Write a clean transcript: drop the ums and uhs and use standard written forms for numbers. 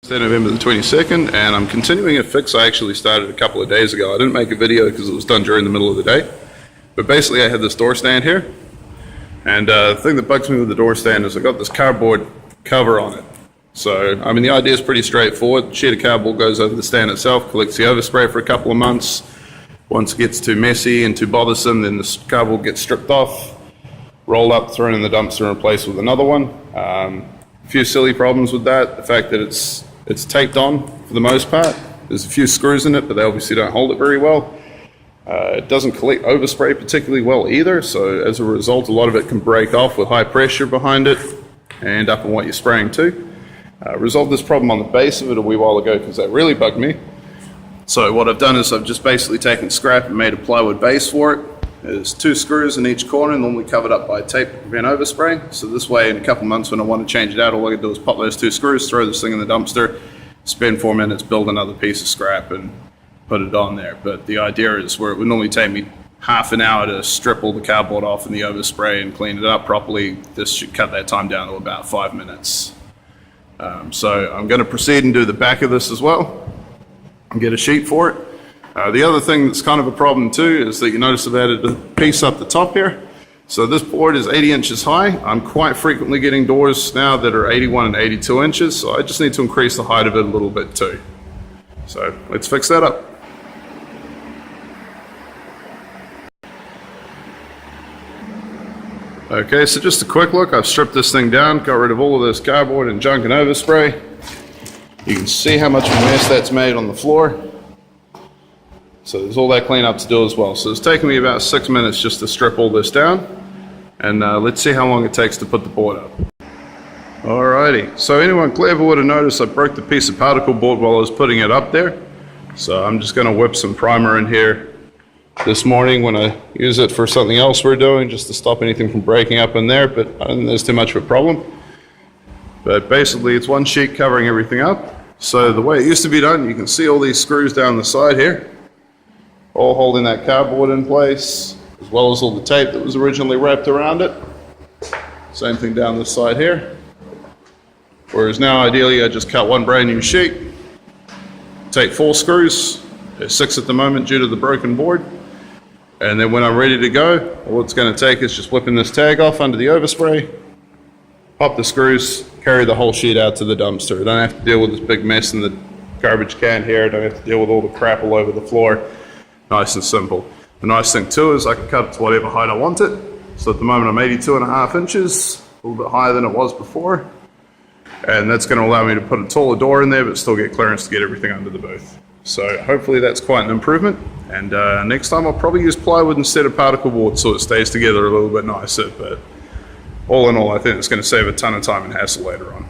November the 22nd, and I'm continuing a fix I actually started a couple of days ago. I didn't make a video because it was done during the middle of the day, but basically I had this door stand here, and the thing that bugs me with the door stand is I got this cardboard cover on it. So, I mean, the idea is pretty straightforward. The sheet of cardboard goes over the stand itself, collects the overspray for a couple of months. Once it gets too messy and too bothersome, then the cardboard gets stripped off, rolled up, thrown in the dumpster, and replaced with another one. A few silly problems with that. The fact that it's taped on for the most part. There's a few screws in it, but they obviously don't hold it very well. It doesn't collect overspray particularly well either, so as a result, a lot of it can break off with high pressure behind it and end up in what you're spraying to. Resolved this problem on the base of it a wee while ago because that really bugged me. So what I've done is I've just basically taken scrap and made a plywood base for it. There's 2 screws in each corner, normally covered up by tape to prevent overspray. So this way, in a couple months when I want to change it out, all I can do is pop those 2 screws, throw this thing in the dumpster, spend 4 minutes, build another piece of scrap and put it on there. But the idea is where it would normally take me half an hour to strip all the cardboard off and the overspray and clean it up properly, this should cut that time down to about 5 minutes. So I'm going to proceed and do the back of this as well and get a sheet for it. The other thing that's kind of a problem too is that you notice I've added a piece up the top here. So this board is 80 inches high. I'm quite frequently getting doors now that are 81 and 82 inches, so I just need to increase the height of it a little bit too. So let's fix that up. Okay, so just a quick look. I've stripped this thing down, got rid of all of this cardboard and junk and overspray. You can see how much of a mess that's made on the floor. So there's all that cleanup to do as well. So it's taken me about 6 minutes just to strip all this down. And let's see how long it takes to put the board up. Alrighty, so anyone clever would have noticed I broke the piece of particle board while I was putting it up there. So I'm just going to whip some primer in here this morning when I use it for something else we're doing, just to stop anything from breaking up in there, but I don't think there's too much of a problem. But basically it's one sheet covering everything up. So the way it used to be done, you can see all these screws down the side here, all holding that cardboard in place, as well as all the tape that was originally wrapped around it. Same thing down this side here. Whereas now, ideally, I just cut one brand new sheet, take 4 screws, there's 6 at the moment due to the broken board, and then when I'm ready to go, all it's going to take is just whipping this tag off under the overspray, pop the screws, carry the whole sheet out to the dumpster. I don't have to deal with this big mess in the garbage can here, I don't have to deal with all the crap all over the floor. Nice and simple. The nice thing too is I can cut it to whatever height I want it. So at the moment I'm 82.5 inches, a little bit higher than it was before. And that's going to allow me to put a taller door in there but still get clearance to get everything under the booth. So hopefully that's quite an improvement. And next time I'll probably use plywood instead of particle board so it stays together a little bit nicer. But all in all, I think it's going to save a ton of time and hassle later on.